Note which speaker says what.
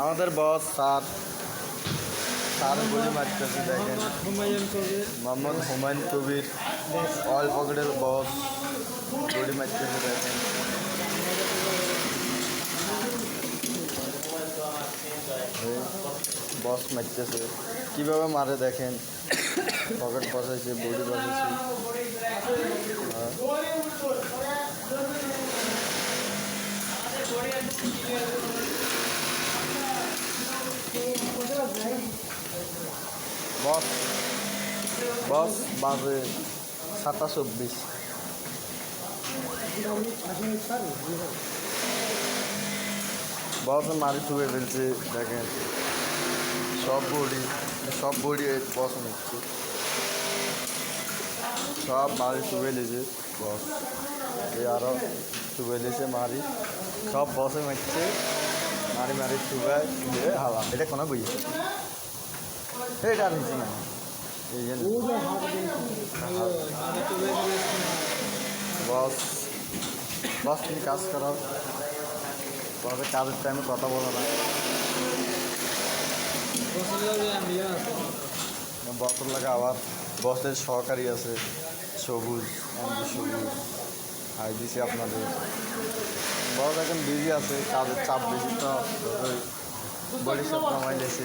Speaker 1: আমাদের বস sir sir গুলি মারতেছে দেখেন।
Speaker 2: হুমায়ুন কবির
Speaker 1: মোহাম্মদ হুমায়ুন কবির অয়েল পকেটের বস গুলি মারতেছে দেখেন। বস মারতেছে কীভাবে মারে দেখেন। পকেট বসাইছে, বডি বসাইছে। বস বস বাজে 7:24। বস মারি চুয়ে ফেলছে দেখেন। সব বডি বস নিচ্ছে, সব মারি চুবে লেছে বস। এই আরও চুবে লেছে মারি, সব বসে মারছে। মারি মারি চুবায় দিয়ে হাওয়া। এটা কোনো বুঝছে এটা নিচ্ছে না। এই জন্য বস বস তুমি কাজ করো। বসের কাজের টাইমে কথা বলো না। বসের লাগে আবার বসের সহকারী আছে সবুজ, এমডি সবুজ। হাই দিছি আপনাদের। বস এখন বিজি আছে, কাজের চাপ বেশি তো বডি সব নামাই লেছি।